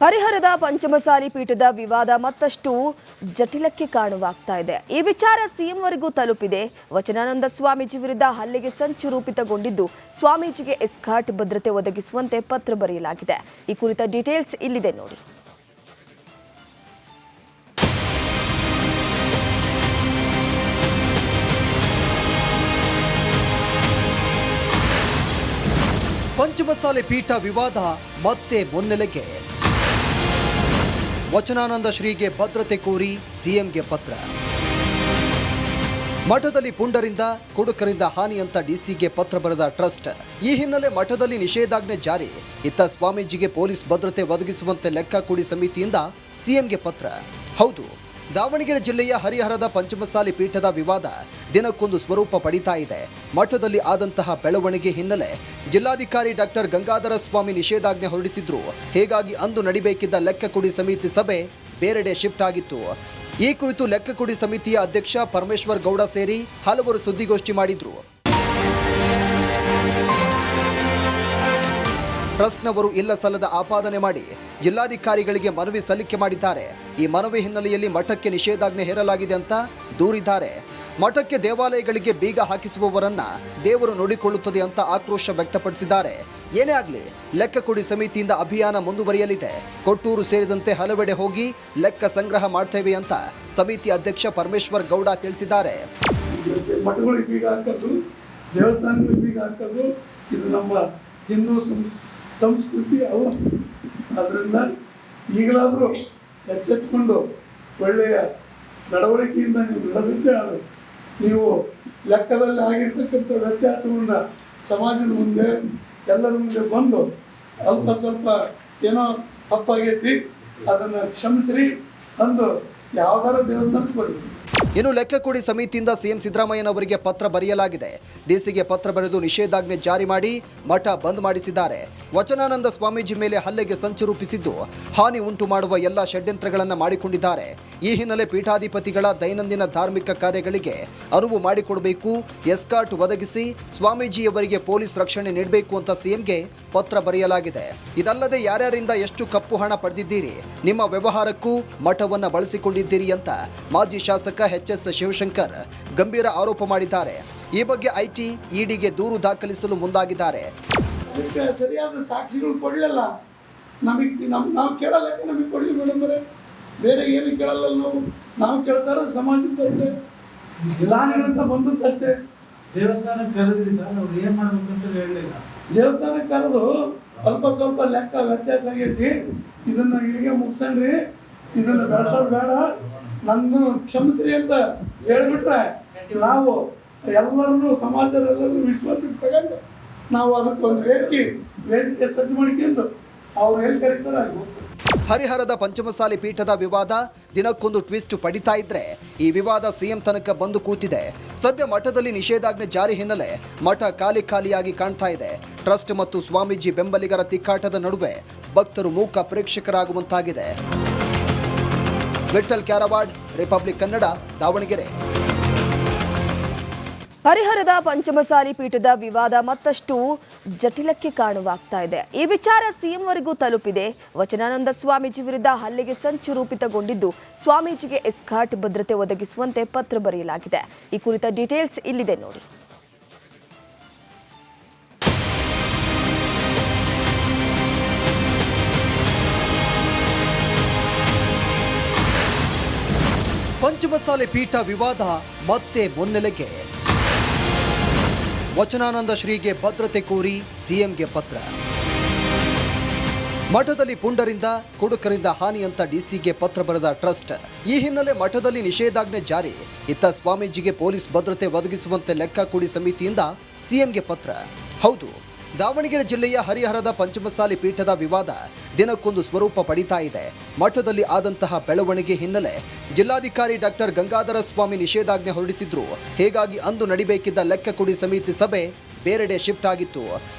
ಹರಿಹರದ ಪಂಚಮಸಾಲಿ ಪೀಠದ ವಿವಾದ ಮತ್ತಷ್ಟು ಜಟಿಲಕ್ಕೆ ಕಾರಣವಾಗ್ತಾ ಇದೆ. ಈ ವಿಚಾರ ಸಿಎಂವರೆಗೂ ತಲುಪಿದೆ. ವಚನಾನಂದ ಸ್ವಾಮೀಜಿ ವಿರುದ್ಧ ಹಲ್ಲೆಗೆ ಸಂಚು ರೂಪಿತಗೊಂಡಿದ್ದು, ಸ್ವಾಮೀಜಿಗೆ ಎಸ್ಕಾರ್ಟ್ ಭದ್ರತೆ ಒದಗಿಸುವಂತೆ ಪತ್ರ ಬರೆಯಲಾಗಿದೆ. ಈ ಕುರಿತ ಡೀಟೇಲ್ಸ್ ಇಲ್ಲಿದೆ ನೋಡಿ. ಪಂಚಮಸಾಲಿ ಪೀಠ ವಿವಾದ ಮತ್ತೆ ಮುನ್ನೆಲೆಗೆ. ವಚನಾನಂದ ಶ್ರೀಗೆ ಭದ್ರತೆ ಕೋರಿ ಸಿಎಂಗೆ ಪತ್ರ. ಮಠದಲ್ಲಿ ಪುಂಡರಿಂದ ಕುಡುಕರಿಂದ ಹಾನಿ ಅಂತ ಡಿಸಿಗೆ ಪತ್ರ ಬರೆದ ಟ್ರಸ್ಟ್. ಈ ಹಿನ್ನೆಲೆ ಮಠದಲ್ಲಿ ನಿಷೇಧಾಜ್ಞೆ ಜಾರಿ. ಇತ್ತ ಸ್ವಾಮೀಜಿಗೆ ಪೊಲೀಸ್ ಭದ್ರತೆ ಒದಗಿಸುವಂತೆ ಲೆಕ್ಕ ಕೂಡಿ ಸಮಿತಿಯಿಂದ ಸಿಎಂಗೆ ಪತ್ರ. ಹೌದು, ದಾವಣಗೆರೆ ಜಿಲ್ಲೆಯ ಹರಿಹರದ ಪಂಚಮಸಾಲಿ ಪೀಠದ ವಿವಾದ ದಿನಕ್ಕೊಂದು ಸ್ವರೂಪ ಪಡಿತಾ ಇದೆ. ಮಠದಲ್ಲಿ ಆದಂತಹ ಬೆಳವಣಿಗೆ ಹಿನ್ನೆಲೆ ಜಿಲ್ಲಾಧಿಕಾರಿ ಡಾಕ್ಟರ್ ಗಂಗಾಧರ ಸ್ವಾಮಿ ನಿಷೇಧಾಜ್ಞೆ ಹೊರಡಿಸಿದ್ರು. ಹೀಗಾಗಿ ಅಂದು ನಡಿಬೇಕಿದ್ದ ಲೆಕ್ಕಕುಡಿ ಸಮಿತಿ ಸಭೆ ಬೇರೆಡೆ ಶಿಫ್ಟ್ ಆಗಿತ್ತು. ಈ ಕುರಿತು ಲೆಕ್ಕಕುಡಿ ಸಮಿತಿಯ ಅಧ್ಯಕ್ಷ ಪರಮೇಶ್ವರ್ ಗೌಡ ಸೇರಿ ಹಲವರು ಸುದ್ದಿಗೋಷ್ಠಿ ಮಾಡಿದ್ರು. ಟ್ರಸ್ಟ್ನವರು ಇಲ್ಲ ಸಲ್ಲದ ಆಪಾದನೆ ಮಾಡಿ ಜಿಲ್ಲಾಧಿಕಾರಿಗಳಿಗೆ ಮನವಿ ಸಲ್ಲಿಕೆ ಮಾಡಿದ್ದಾರೆ. ಈ ಮನವಿ ಹಿನ್ನೆಲೆಯಲ್ಲಿ ಮಠಕ್ಕೆ ನಿಷೇಧಾಜ್ಞೆ ಹೇರಲಾಗಿದೆ ಅಂತ ದೂರಿದ್ದಾರೆ. ಮಠಕ್ಕೆ ದೇವಾಲಯಗಳಿಗೆ ಬೀಗ ಹಾಕಿಸುವವರನ್ನ ದೇವರು ನೋಡಿಕೊಳ್ಳುತ್ತದೆ ಅಂತ ಆಕ್ರೋಶ ವ್ಯಕ್ತಪಡಿಸಿದ್ದಾರೆ. ಏನೇ ಆಗಲಿ, ಲೆಕ್ಕಕುಡಿ ಸಮಿತಿಯಿಂದ ಅಭಿಯಾನ ಮುಂದುವರಿಯಲಿದೆ. ಕೊಟ್ಟೂರು ಸೇರಿದಂತೆ ಹಲವೆಡೆ ಹೋಗಿ ಲೆಕ್ಕ ಸಂಗ್ರಹ ಮಾಡ್ತೇವೆ ಅಂತ ಸಮಿತಿ ಅಧ್ಯಕ್ಷ ಪರಮೇಶ್ವರ್ ಗೌಡ ತಿಳಿಸಿದ್ದಾರೆ. ಮಠಗಳಿಗೆ ಬೀಗ ಹಾಕೋದು, ದೇವಸ್ಥಾನಗಳಿಗೆ ಬೀಗ ಹಾಕೋದು ಇದು ನಮ್ಮ ಹಿಂದೂ ಸಂಸ್ಕೃತಿ ಅಲ್ಲ. ಅದರಿಂದ ಈಗಲಾದರೂ ಎಚ್ಚೆತ್ತುಕೊಂಡು ಒಳ್ಳೆಯ ನಡವಳಿಕೆಯಿಂದ ನೀವು ನಡೆದಿದ್ದೇ ಆದರೆ ನೀವು ಲೆಕ್ಕದಲ್ಲಿ ಆಗಿರ್ತಕ್ಕಂಥ ವ್ಯತ್ಯಾಸವನ್ನು ಸಮಾಜದ ಮುಂದೆ ಎಲ್ಲರ ಮುಂದೆ ಬಂದು ಅಲ್ಪ ಸ್ವಲ್ಪ ಏನೋ ತಪ್ಪಾಗೈತಿ ಅದನ್ನು ಕ್ಷಮಿಸ್ರಿ ಅಂದು ಯಾವ್ದಾರ ದೇವಸ್ಥಾನಕ್ಕೆ ಬರಬೇಕು. ಇನ್ನು ಲೆಕ್ಕಕುಡಿ ಸಮಿತಿಯಿಂದ ಸಿಎಂ ಸಿದ್ದರಾಮಯ್ಯನವರಿಗೆ ಪತ್ರ ಬರೆಯಲಾಗಿದೆ. ಡಿಸಿಗೆ ಪತ್ರ ಬರೆದು ನಿಷೇಧಾಜ್ಞೆ ಜಾರಿ ಮಾಡಿ ಮಠ ಬಂದ್ ಮಾಡಿಸಿದ್ದಾರೆ. ವಚನಾನಂದ ಸ್ವಾಮೀಜಿ ಮೇಲೆ ಹಲ್ಲೆಗೆ ಸಂಚು ರೂಪಿಸಿದ್ದು, ಹಾನಿ ಉಂಟು ಮಾಡುವ ಎಲ್ಲ ಷಡ್ಯಂತ್ರಗಳನ್ನು ಮಾಡಿಕೊಂಡಿದ್ದಾರೆ. ಈ ಹಿನ್ನೆಲೆ ಪೀಠಾಧಿಪತಿಗಳ ದೈನಂದಿನ ಧಾರ್ಮಿಕ ಕಾರ್ಯಗಳಿಗೆ ಅನುವು ಮಾಡಿಕೊಡಬೇಕು, ಎಸ್ಕಾರ್ಟ್ ಒದಗಿಸಿ ಸ್ವಾಮೀಜಿಯವರಿಗೆ ಪೊಲೀಸ್ ರಕ್ಷಣೆ ನೀಡಬೇಕು ಅಂತ ಸಿಎಂಗೆ ಪತ್ರ ಬರೆಯಲಾಗಿದೆ. ಇದಲ್ಲದೆ ಯಾರ್ಯಾರಿಂದ ಎಷ್ಟು ಕಪ್ಪು ಹಣ ಪಡೆದಿದ್ದೀರಿ, ನಿಮ್ಮ ವ್ಯವಹಾರಕ್ಕೂ ಮಠವನ್ನು ಬಳಸಿಕೊಂಡಿದ್ದೀರಿ ಅಂತ ಮಾಜಿ ಶಾಸಕ ಎಚ್.ಎಸ್. ಶಿವಶಂಕರ್ ಗಂಭೀರ ಆರೋಪ ಮಾಡಿದ್ದಾರೆ. ಈ ಬಗ್ಗೆ ಐಟಿ ಇಡಿಗೆ ದೂರು ದಾಖಲಿಸಲು ಮುಂದಾಗಿದ್ದಾರೆ. ಸರಿಯಾದ ಸಾಕ್ಷಿಗಳು ಕೊಡಲಿಲ್ಲ, ನಾವು ಕೇಳಲ್ಲ, ನಮಗೆ ಕೊಡಲಿ ಮೇಡಮ್, ಬೇರೆ ಏನು ಕೇಳಲ್ಲ. ನಾವು ಕೇಳ್ತಾರ ಸಮಾಜದ ದಾನಿಗಳಂತ ಬಂದಷ್ಟೇ. ದೇವಸ್ಥಾನಕ್ಕೆ ಕರೆದ್ರಿ ಸರ್, ಅವ್ರು ಏನು ಮಾಡ್ಬೇಕಂತ ಹೇಳಲಿಲ್ಲ. ದೇವಸ್ಥಾನಕ್ಕೆ ಕರೆದು ಸ್ವಲ್ಪ ಸ್ವಲ್ಪ ಲೆಕ್ಕ ವ್ಯತ್ಯಾಸ ಆಗೈತಿ, ಇದನ್ನ ಇಲ್ಲಿಗೆ ಮುಗಿಸ್ರಿ, ಇದನ್ನು ಬೆಳೆಸೋದು ಬೇಡ, ನನ್ನ ಕ್ಷಮಿಸ್ರಿ ಅಂತ ಹೇಳ್ಬಿಟ್ರೆ ನಾವು ಎಲ್ಲರನ್ನೂ ಸಮಾಜದಲ್ಲೆಲ್ಲರೂ ವಿಶ್ವಾಸಕ್ಕೆ ತಗೊಂಡು ನಾವು ಅದಕ್ಕೊಂದು ವೇದಿಕೆ ಸಜ್ಜು ಮಾಡಿಕೊಂಡು ಅವ್ರು ಎಲ್ಲಿ ಕರೀತಾರೆ. ಹರಿಹರದ ಪಂಚಮಸಾಲಿ ಪೀಠದ ವಿವಾದ ದಿನಕ್ಕೊಂದು ಟ್ವಿಸ್ಟ್ ಪಡಿತಾ ಇದ್ರೆ ಈ ವಿವಾದ ಸಿಎಂ ತನಕ ಬಂದು ಕೂತಿದೆ. ಸದ್ಯ ಮಠದಲ್ಲಿ ನಿಷೇಧಾಜ್ಞೆ ಜಾರಿ ಹಿನ್ನೆಲೆ ಮಠ ಖಾಲಿಯಾಗಿ ಕಾಣ್ತಾ ಇದೆ. ಟ್ರಸ್ಟ್ ಮತ್ತು ಸ್ವಾಮೀಜಿ ಬೆಂಬಲಿಗರ ತಿಕ್ಕಾಟದ ನಡುವೆ ಭಕ್ತರು ಮೂಕ ಪ್ರೇಕ್ಷಕರಾಗುವಂತಾಗಿದೆ. ವಿಠಲ್ ಕ್ಯಾರವಾಡ್, ರಿಪಬ್ಲಿಕ್ ಕನ್ನಡ, ದಾವಣಗೆರೆ. ಹರಿಹರದ ಪಂಚಮಸಾಲಿ ಪೀಠದ ವಿವಾದ ಮತ್ತಷ್ಟು ಜಟಿಲಕ್ಕೆ ಕಾರಣವಾಗ್ತಾ ಇದೆ. ಈ ವಿಚಾರ ಸಿಎಂವರೆಗೂ ತಲುಪಿದೆ. ವಚನಾನಂದ ಸ್ವಾಮೀಜಿ ವಿರುದ್ಧ ಹಲ್ಲೆಗೆ ಸಂಚು ರೂಪಿತಗೊಂಡಿದ್ದು, ಸ್ವಾಮೀಜಿಗೆ ಎಸ್ಕಾರ್ಟ್ ಭದ್ರತೆ ಒದಗಿಸುವಂತೆ ಪತ್ರ ಬರೆಯಲಾಗಿದೆ. ಈ ಕುರಿತ ಡೀಟೇಲ್ಸ್ ಇಲ್ಲಿದೆ ನೋಡಿ. ಪಂಚಮಸಾಲಿ ಪೀಠ ವಿವಾದ ಮತ್ತೆ ಮುನ್ನೆಲೆಗೆ. ವಚನಾನಂದ ಶ್ರೀಗೆ ಭದ್ರತೆ ಕೋರಿ ಸಿಎಂಗೆ ಪತ್ರ. ಮಠದಲ್ಲಿ ಪುಂಡರಿಂದ ಕುಡುಕರಿಂದ ಹಾನಿ ಅಂತ ಡಿಸಿಗೆ ಪತ್ರ ಬರೆದ ಟ್ರಸ್ಟ್. ಈ ಹಿನ್ನೆಲೆ ಮಠದಲ್ಲಿ ನಿಷೇಧಾಜ್ಞೆ ಜಾರಿ. ಇತ್ತ ಸ್ವಾಮೀಜಿಗೆ ಪೊಲೀಸ್ ಭದ್ರತೆ ಒದಗಿಸುವಂತೆ ಲೆಕ್ಕಕುಡಿ ಸಮಿತಿಯಿಂದ ಸಿಎಂಗೆ ಪತ್ರ. ಹೌದು, ದಾವಣಗೆರೆ ಜಿಲ್ಲೆಯ ಹರಿಹರದ ಪಂಚಮಸಾಲಿ ಪೀಠದ ವಿವಾದ ದಿನಕ್ಕೊಂದು ಸ್ವರೂಪ ಪಡಿತಾ ಇದೆ. ಮಠದಲ್ಲಿ ಆದಂತಹ ಬೆಳವಣಿಗೆ ಹಿನ್ನೆಲೆ ಜಿಲ್ಲಾಧಿಕಾರಿ ಡಾಕ್ಟರ್ ಗಂಗಾಧರ ಸ್ವಾಮಿ ನಿಷೇಧಾಜ್ಞೆ ಹೊರಡಿಸಿದ್ರು. ಹೀಗಾಗಿ ಅಂದು ನಡಿಬೇಕಿದ್ದ ಲೆಕ್ಕಕುಡಿ ಸಮಿತಿ ಸಭೆ ಬೇರೆಡೆ ಶಿಫ್ಟ್ ಆಗಿತ್ತು.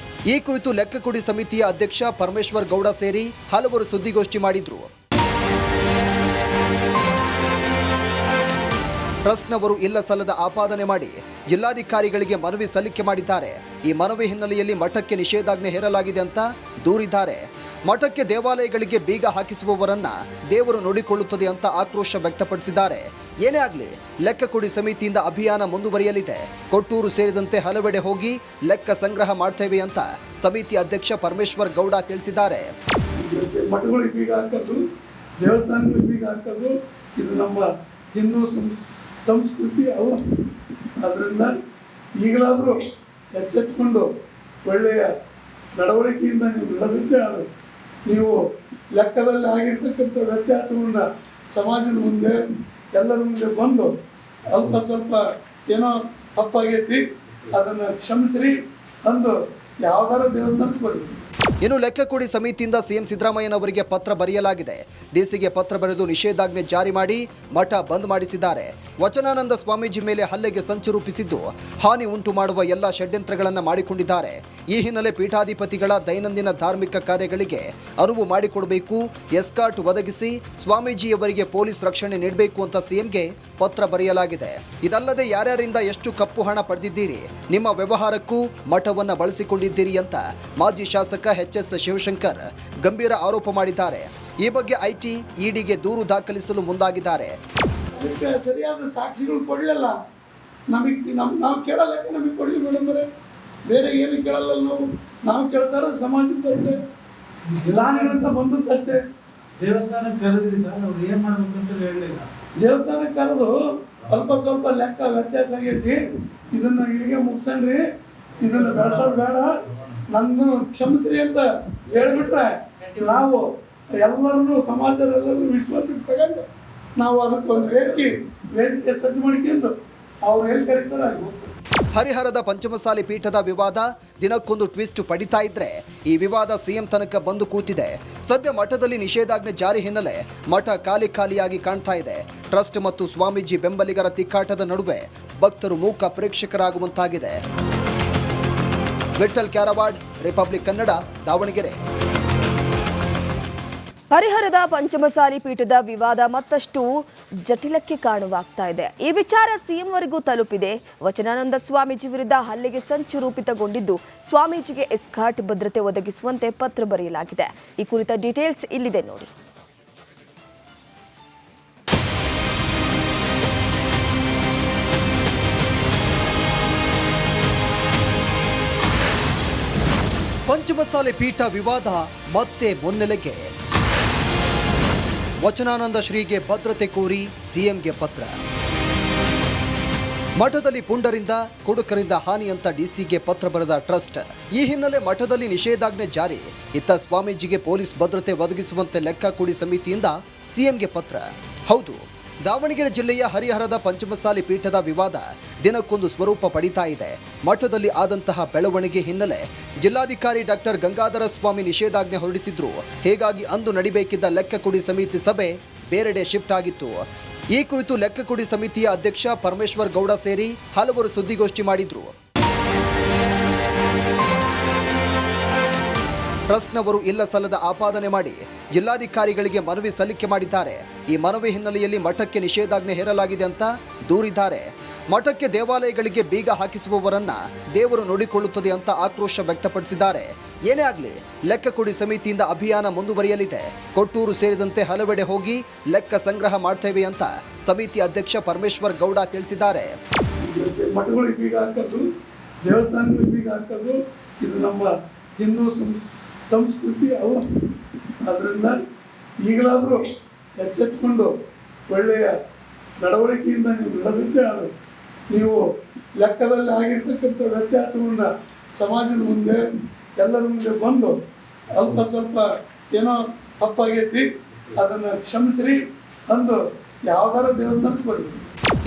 ಈ ಕುರಿತು ಲೆಕ್ಕಕುಡಿ ಸಮಿತಿಯ ಅಧ್ಯಕ್ಷ ಪರಮೇಶ್ವರ್ ಗೌಡ ಸೇರಿ ಹಲವರು ಸುದ್ದಿಗೋಷ್ಠಿ ಮಾಡಿದ್ರು. ಟ್ರಸ್ಟ್ನವರು ಇಲ್ಲ ಸಲ್ಲದ ಆಪಾದನೆ ಮಾಡಿ ಜಿಲ್ಲಾಧಿಕಾರಿಗಳಿಗೆ ಮನವಿ ಸಲ್ಲಿಕೆ ಮಾಡಿದ್ದಾರೆ. ಈ ಮನವಿ ಹಿನ್ನೆಲೆಯಲ್ಲಿ ಮಠಕ್ಕೆ ನಿಷೇಧಾಜ್ಞೆ ಹೇರಲಾಗಿದೆ ಅಂತ ದೂರಿದ್ದಾರೆ. ಮಠಕ್ಕೆ ದೇವಾಲಯಗಳಿಗೆ ಬೀಗ ಹಾಕಿಸುವವರನ್ನ ದೇವರು ನೋಡಿಕೊಳ್ಳುತ್ತದೆ ಅಂತ ಆಕ್ರೋಶ ವ್ಯಕ್ತಪಡಿಸಿದ್ದಾರೆ. ಏನೇ ಆಗಲಿ ಲೆಕ್ಕ ಕೊಡಿ ಸಮಿತಿಯಿಂದ ಅಭಿಯಾನ ಮುಂದುವರಿಯಲಿದೆ. ಕೊಟ್ಟೂರು ಸೇರಿದಂತೆ ಹಲವೆಡೆ ಹೋಗಿ ಲೆಕ್ಕ ಸಂಗ್ರಹ ಮಾಡ್ತೇವೆ ಅಂತ ಸಮಿತಿ ಅಧ್ಯಕ್ಷ ಪರಮೇಶ್ವರ್ ಗೌಡ ತಿಳಿಸಿದ್ದಾರೆ. ಮಠಗಳಿಗೆ ಬೀಗ ಹಾಕೋದು, ದೇವಸ್ಥಾನಗಳಿಗೆ ಬೀಗ ಹಾಕೋದು ಇದು ನಮ್ಮ ಹಿಂದೂ ಸಂಸ್ಕೃತಿ ಅಲ್ಲ. ಅದರಿಂದ ಈಗಲಾದರೂ ಎಚ್ಚೆತ್ತುಕೊಂಡು ಒಳ್ಳೆಯ ನಡವಳಿಕೆಯಿಂದ ನೀವು ನಡೆದಿದ್ದೇ ಆದರೆ ನೀವು ಲೆಕ್ಕದಲ್ಲಿ ಆಗಿರ್ತಕ್ಕಂಥ ವ್ಯತ್ಯಾಸವನ್ನು ಸಮಾಜದ ಮುಂದೆ ಎಲ್ಲರ ಮುಂದೆ ಬಂದು ಅಲ್ಪ ಸ್ವಲ್ಪ ಏನೋ ತಪ್ಪಾಗೈತಿ ಅದನ್ನು ಕ್ಷಮಿಸ್ರಿ ಅಂದು ಯಾವ್ದಾರ ದೇವಸ್ಥಾನಕ್ಕೆ ಬರಲಿ. ಇನ್ನು ಲೆಕ್ಕ ಕೊಡಿ ಸಮಿತಿಯಿಂದ ಸಿಎಂ ಸಿದ್ದರಾಮಯ್ಯನವರಿಗೆ ಪತ್ರ ಬರೆಯಲಾಗಿದೆ. ಡಿಸಿಗೆ ಪತ್ರ ಬರೆದು ನಿಷೇಧಾಜ್ಞೆ ಜಾರಿ ಮಾಡಿ ಮಠ ಬಂದ್ ಮಾಡಿಸಿದ್ದಾರೆ. ವಚನಾನಂದ ಸ್ವಾಮೀಜಿ ಮೇಲೆ ಹಲ್ಲೆಗೆ ಸಂಚು ರೂಪಿಸಿದ್ದು ಹಾನಿ ಉಂಟು ಮಾಡುವ ಎಲ್ಲ ಷಡ್ಯಂತ್ರಗಳನ್ನು ಮಾಡಿಕೊಂಡಿದ್ದಾರೆ. ಈ ಹಿನ್ನೆಲೆ ಪೀಠಾಧಿಪತಿಗಳ ದೈನಂದಿನ ಧಾರ್ಮಿಕ ಕಾರ್ಯಗಳಿಗೆ ಅನುವು ಮಾಡಿಕೊಡಬೇಕು, ಎಸ್ಕಾರ್ಟ್ ಒದಗಿಸಿ ಸ್ವಾಮೀಜಿಯವರಿಗೆ ಪೊಲೀಸ್ ರಕ್ಷಣೆ ನೀಡಬೇಕು ಅಂತ ಸಿಎಂಗೆ ಪತ್ರ ಬರೆಯಲಾಗಿದೆ. ಇದಲ್ಲದೆ ಯಾರ್ಯಾರಿಂದ ಎಷ್ಟು ಕಪ್ಪು ಹಣ ಪಡೆದಿದ್ದೀರಿ, ನಿಮ್ಮ ವ್ಯವಹಾರಕ್ಕೂ ಮಠವನ್ನು ಬಳಸಿಕೊಂಡಿದ್ದೀರಿ ಅಂತ ಮಾಜಿ ಶಾಸಕ ಎಚ್.ಎಸ್. ಶಿವಶಂಕರ್ ಗಂಭೀರ ಆರೋಪ ಮಾಡಿದ್ದಾರೆ. ಈ ಬಗ್ಗೆ ಐಟಿ ಇಡಿಗೆ ದೂರು ದಾಖಲಿಸಲು ಮುಂದಾಗಿದ್ದಾರೆ. ಅದಕ್ಕೆ ಸರಿಯಾದ ಸಾಕ್ಷಿಗಳು ಕೊಡಲಿಲ್ಲ, ನಾವು ಕೇಳಲ್ಲ, ನಮಗೆ ಕೊಡಲಿ ಮೇಡಮ್, ಬೇರೆ ಏನು ಕೇಳಲ್ಲ. ನಾವು ಕೇಳ್ತಾರ ಸಮಾಜದ ದಾನಿಗಳಂತ ಬಂದಷ್ಟೇ. ದೇವಸ್ಥಾನಕ್ಕೆ ಕರೆದ್ರಿ ಸರ್, ಅವ್ರು ಏನ್ ಮಾಡ್ಬೇಕಂತ ಹೇಳಲಿಲ್ಲ. ದೇವಸ್ಥಾನಕ್ಕೆ ಕರೆದು ಅಲ್ಪ ಸ್ವಲ್ಪ ಲೆಕ್ಕ ವ್ಯತ್ಯಾಸ ಆಗೈತಿ, ಇದನ್ನ ಇಲ್ಲಿಗೆ ಮುಗಿಸ್ರಿ, ಇದನ್ನ ಬೆಳೆಸೋದು ಬೇಡ, ನನ್ನ ಕ್ಷಮಿಸ್ರಿ ಅಂತ ಹೇಳ್ಬಿಟ್ರೆ ನಾವು ಎಲ್ಲರನ್ನೂ ಸಮಾಜದಲ್ಲರೂ ವಿಶ್ವಾಸಕ್ಕೆ ತಗೊಂಡು ನಾವು ಅದಕ್ಕೊಂದು ವೇದಿಕೆ ಸಜ್ಜು ಮಾಡ್ಕೊಂಡು ಅವ್ರು ಎಲ್ಲಿ ಕರೀತಾರೆ ಅಲ್ಲಿ ಹೋಗ್ತಾರೆ. ಹರಿಹರದ ಪಂಚಮಸಾಲಿ ಪೀಠದ ವಿವಾದ ದಿನಕ್ಕೊಂದು ಟ್ವಿಸ್ಟ್ ಪಡಿತಾ ಇದ್ರೆ ಈ ವಿವಾದ ಸಿಎಂ ತನಕ ಬಂದು ಕೂತಿದೆ. ಸದ್ಯ ಮಠದಲ್ಲಿ ನಿಷೇಧಾಜ್ಞೆ ಜಾರಿ ಹಿನ್ನೆಲೆ ಮಠ ಖಾಲಿಯಾಗಿ ಕಾಣ್ತಾ ಇದೆ. ಟ್ರಸ್ಟ್ ಮತ್ತು ಸ್ವಾಮೀಜಿ ಬೆಂಬಲಿಗರ ತಿಕ್ಕಾಟದ ನಡುವೆ ಭಕ್ತರು ಮೂಕ ಪ್ರೇಕ್ಷಕರಾಗುವಂತಾಗಿದೆ. ವಿಠಲ್ ಕ್ಯಾರವಾಡ್, ರಿಪಬ್ಲಿಕ್ ಕನ್ನಡ, ದಾವಣಗೆರೆ. ಹರಿಹರದ ಪಂಚಮಸಾಲಿ ಪೀಠದ ವಿವಾದ ಮತ್ತಷ್ಟು ಜಟಿಲಕ್ಕೆ ಕಾರಣವಾಗ್ತಾ ಇದೆ. ಈ ವಿಚಾರ ಸಿಎಂವರೆಗೂ ತಲುಪಿದೆ. ವಚನಾನಂದ ಸ್ವಾಮೀಜಿ ವಿರುದ್ಧ ಹಲ್ಲೆಗೆ ಸಂಚು ರೂಪಿತಗೊಂಡಿದ್ದು ಸ್ವಾಮೀಜಿಗೆ ಎಸ್ಕಾರ್ಟ್ ಭದ್ರತೆ ಒದಗಿಸುವಂತೆ ಪತ್ರ ಬರೆಯಲಾಗಿದೆ. ಈ ಕುರಿತ ಡೀಟೇಲ್ಸ್ ಇಲ್ಲಿದೆ ನೋಡಿ. ಪಂಚಮಸಾಲಿ ಪೀಠ ವಿವಾದ ಮತ್ತೆ ಮುನ್ನೆಲೆಗೆ. ವಚನಾನಂದ ಶ್ರೀಗೆ ಭದ್ರತೆ ಕೋರಿ ಸಿಎಂಗೆ ಪತ್ರ. ಮಠದಲ್ಲಿ ಪುಂಡರಿಂದ ಕುಡುಕರಿಂದ ಹಾನಿ ಅಂತ ಡಿಸಿಗೆ ಪತ್ರ ಬರೆದ ಟ್ರಸ್ಟ್. ಈ ಹಿನ್ನೆಲೆ ಮಠದಲ್ಲಿ ನಿಷೇಧಾಜ್ಞೆ ಜಾರಿ, ಇತ್ತ ಸ್ವಾಮೀಜಿಗೆ ಪೊಲೀಸ್ ಭದ್ರತೆ ಒದಗಿಸುವಂತೆ ಲೆಕ್ಕ ಕೊಡಿ ಸಮಿತಿಯಿಂದ ಸಿಎಂಗೆ ಪತ್ರ. ಹೌದು, ದಾವಣಗೆರೆ ಜಿಲ್ಲೆಯ ಹರಿಹರದ ಪಂಚಮಸಾಲಿ ಪೀಠದ ವಿವಾದ ದಿನಕ್ಕೊಂದು ಸ್ವರೂಪ ಪಡಿತಾ ಇದೆ. ಮಠದಲ್ಲಿ ಆದಂತಹ ಬೆಳವಣಿಗೆ ಹಿನ್ನೆಲೆ ಜಿಲ್ಲಾಧಿಕಾರಿ ಡಾಕ್ಟರ್ ಗಂಗಾಧರ ಸ್ವಾಮಿ ನಿಷೇಧಾಜ್ಞೆ ಹೊರಡಿಸಿದ್ರು. ಹೀಗಾಗಿ ಅಂದು ನಡಿಬೇಕಿದ್ದ ಲೆಕ್ಕ ಕೊಡಿ ಸಮಿತಿ ಸಭೆ ಬೇರೆಡೆ ಶಿಫ್ಟ್ ಆಗಿತ್ತು. ಈ ಕುರಿತು ಲೆಕ್ಕ ಕೊಡಿ ಸಮಿತಿಯ ಅಧ್ಯಕ್ಷ ಪರಮೇಶ್ವರ್ ಗೌಡ ಸೇರಿ ಹಲವರು ಸುದ್ದಿಗೋಷ್ಠಿ ಮಾಡಿದ್ರು. ಟ್ರಸ್ಟ್ನವರು ಇಲ್ಲ ಸಲ್ಲದ ಆಪಾದನೆ ಮಾಡಿ ಜಿಲ್ಲಾಧಿಕಾರಿಗಳಿಗೆ ಮನವಿ ಸಲ್ಲಿಕೆ ಮಾಡಿದ್ದಾರೆ. ಈ ಮನವಿ ಹಿನ್ನೆಲೆಯಲ್ಲಿ ಮಠಕ್ಕೆ ನಿಷೇಧಾಜ್ಞೆ ಹೇರಲಾಗಿದೆ ಅಂತ ದೂರಿದ್ದಾರೆ. ಮಠಕ್ಕೆ ದೇವಾಲಯಗಳಿಗೆ ಬೀಗ ಹಾಕಿಸುವವರನ್ನ ದೇವರು ನೋಡಿಕೊಳ್ಳುತ್ತದೆ ಅಂತ ಆಕ್ರೋಶ ವ್ಯಕ್ತಪಡಿಸಿದ್ದಾರೆ. ಏನೇ ಆಗಲಿ ಲೆಕ್ಕ ಕೊಡಿ ಸಮಿತಿಯಿಂದ ಅಭಿಯಾನ ಮುಂದುವರಿಯಲಿದೆ. ಕೊಟ್ಟೂರು ಸೇರಿದಂತೆ ಹಲವೆಡೆ ಹೋಗಿ ಲೆಕ್ಕ ಸಂಗ್ರಹ ಮಾಡ್ತೇವೆ ಅಂತ ಸಮಿತಿ ಅಧ್ಯಕ್ಷ ಪರಮೇಶ್ವರ್ ಗೌಡ ತಿಳಿಸಿದ್ದಾರೆ. ಮಠಗಳಿಗೆ ಬೀಗ ಹಾಕೋದು, ದೇವಸ್ಥಾನಗಳಿಗೆ ಬೀಗ ಹಾಕೋದು ಇದು ನಮ್ಮ ಹಿಂದೂ ಸಂಸ್ಕೃತಿ ಅಲ್ಲ. ಅದರಿಂದ ಈಗಲಾದರೂ ಎಚ್ಚೆತ್ತುಕೊಂಡು ಒಳ್ಳೆಯ ನಡವಳಿಕೆಯಿಂದ ನೀವು ನಡೆದಿದ್ದೇ ಆದರೆ ನೀವು ಲೆಕ್ಕದಲ್ಲಿ ಆಗಿರ್ತಕ್ಕಂಥ ವ್ಯತ್ಯಾಸವನ್ನು ಸಮಾಜದ ಮುಂದೆ ಎಲ್ಲರ ಮುಂದೆ ಬಂದು ಅಲ್ಪ ಸ್ವಲ್ಪ ಏನೋ ತಪ್ಪಾಗೈತಿ ಅದನ್ನು ಕ್ಷಮಿಸ್ರಿ ಅಂದು ಯಾವ್ದಾರ ದೇವಸ್ಥಾನಕ್ಕೆ ಬರಲಿ.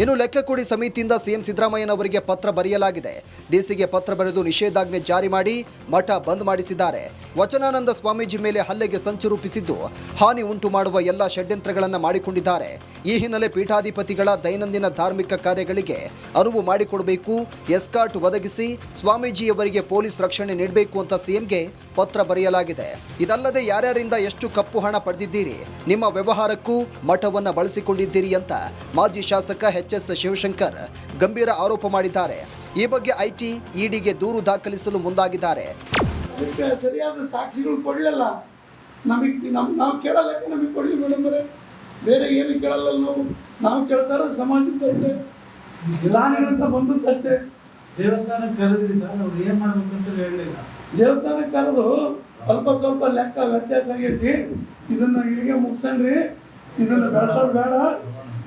ಇನ್ನು ಲೆಕ್ಕ ಕೊಡಿ ಸಮಿತಿಯಿಂದ ಸಿಎಂ ಸಿದ್ದರಾಮಯ್ಯನವರಿಗೆ ಪತ್ರ ಬರೆಯಲಾಗಿದೆ. ಡಿಸಿಗೆ ಪತ್ರ ಬರೆದು ನಿಷೇಧಾಜ್ಞೆ ಜಾರಿ ಮಾಡಿ ಮಠ ಬಂದ್ ಮಾಡಿಸಿದ್ದಾರೆ. ವಚನಾನಂದ ಸ್ವಾಮೀಜಿ ಮೇಲೆ ಹಲ್ಲೆಗೆ ಸಂಚು ರೂಪಿಸಿದ್ದು ಹಾನಿ ಉಂಟು ಮಾಡುವ ಎಲ್ಲ ಷಡ್ಯಂತ್ರಗಳನ್ನು ಮಾಡಿಕೊಂಡಿದ್ದಾರೆ. ಈ ಹಿನ್ನೆಲೆ ಪೀಠಾಧಿಪತಿಗಳ ದೈನಂದಿನ ಧಾರ್ಮಿಕ ಕಾರ್ಯಗಳಿಗೆ ಅನುವು ಮಾಡಿಕೊಡಬೇಕು, ಎಸ್ಕಾರ್ಟ್ ಒದಗಿಸಿ ಸ್ವಾಮೀಜಿಯವರಿಗೆ ಪೊಲೀಸ್ ರಕ್ಷಣೆ ನೀಡಬೇಕು ಅಂತ ಸಿಎಂಗೆ ಪತ್ರ ಬರೆಯಲಾಗಿದೆ. ಇದಲ್ಲದೆ ಯಾರ್ಯಾರಿಂದ ಎಷ್ಟು ಕಪ್ಪು ಹಣ ಪಡೆದಿದ್ದೀರಿ, ನಿಮ್ಮ ವ್ಯವಹಾರಕ್ಕೂ ಮಠವನ್ನು ಬಳಸಿಕೊಂಡಿದ್ದೀರಿ ಅಂತ ಮಾಜಿ ಶಾಸಕ ಎಚ್.ಎಸ್. ಶಿವಶಂಕರ್ ಗಂಭೀರ ಆರೋಪ ಮಾಡಿದ್ದಾರೆ. ಈ ಬಗ್ಗೆ ಐಟಿ ಇಡಿಗೆ ದೂರು ದಾಖಲಿಸಲು ಮುಂದಾಗಿದ್ದಾರೆ. ಅದಕ್ಕೆ ಸರಿಯಾದ ಸಾಕ್ಷಿಗಳು ಕೊಡಲಿಲ್ಲ, ನಮಗೆ ನಾವು ಕೇಳಲ್ಲಕ್ಕೆ ನಮಗೆ ಕೊಡಲಿ ಮೇಡಮರೇ, ಬೇರೆ ಏನು ಕೇಳಲ್ಲ ನಾವು ಕೇಳ್ತಾರೆ ಸಮಾಜಕ್ಕೆ ಬರುತ್ತೆ ದಾನಿಗಳಂತ ಬಂದದ್ದಷ್ಟೇ. ದೇವಸ್ಥಾನಕ್ಕೆ ಕರೆದ್ರಿ ಸರ್, ಅವ್ರು ಏನ್ ಮಾಡ್ಬೇಕಂತ ಹೇಳಲಿಲ್ಲ. ದೇವಸ್ಥಾನಕ್ಕೆ ಕರೆದು ಸ್ವಲ್ಪ ಲೆಕ್ಕ ವ್ಯತ್ಯಾಸ ಆಗೈತಿ, ಇದನ್ನ ಇಲ್ಲಿಗೆ ಮುಗಿಸ್ರಿ, ಇದನ್ನ ಬೆಳೆಸೋದು ಬೇಡ,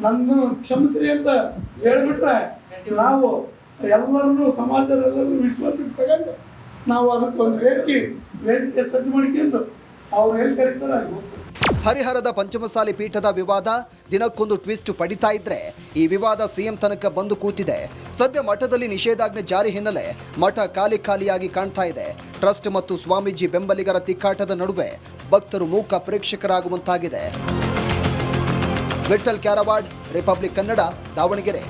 ನನ್ನ ಕ್ಷಮಿಸ್ರಿ ಅಂತ ಹೇಳ್ಬಿಟ್ರೆ ನಾವು ಎಲ್ಲರನ್ನೂ ಸಮಾಜದಲ್ಲೆಲ್ಲರೂ ವಿಶ್ವಾಸಕ್ಕೆ ತಗೊಂಡು ನಾವು ಅದಕ್ಕೆ ಒಂದು ವೇದಿಕೆ ಸಜ್ಜು ಮಾಡಿಕೊಂಡು ಅವ್ರು ಎಲ್ಲಿ ಕರೀತಾರೆ ಅಲ್ಲಿ ಹೋಗ್ತಾರೆ. ಹರಿಹರದ ಪಂಚಮಸಾಲಿ ಪೀಠದ ವಿವಾದ ದಿನಕ್ಕೊಂದು ಟ್ವಿಸ್ಟ್ ಪಡಿತಾ ಇದ್ರೆ ಈ ವಿವಾದ ಸಿಎಂ ತನಕ ಬಂದು ಕೂತಿದೆ. ಸದ್ಯ ಮಠದಲ್ಲಿ ನಿಷೇಧಾಜ್ಞೆ ಜಾರಿ ಹಿನ್ನೆಲೆ ಮಠ ಖಾಲಿಯಾಗಿ ಕಾಣ್ತಾ ಇದೆ. ಟ್ರಸ್ಟ್ ಮತ್ತು ಸ್ವಾಮೀಜಿ ಬೆಂಬಲಿಗರ ತಿಕ್ಕಾಟದ ನಡುವೆ ಭಕ್ತರು ಮೂಕ ಪ್ರೇಕ್ಷಕರಾಗುವಂತಾಗಿದೆ. ವಿಠಲ್ ಕ್ಯಾರವಾಡ್, ರಿಪಬ್ಲಿಕ್ ಕನ್ನಡ, ದಾವಣಗೆರೆ.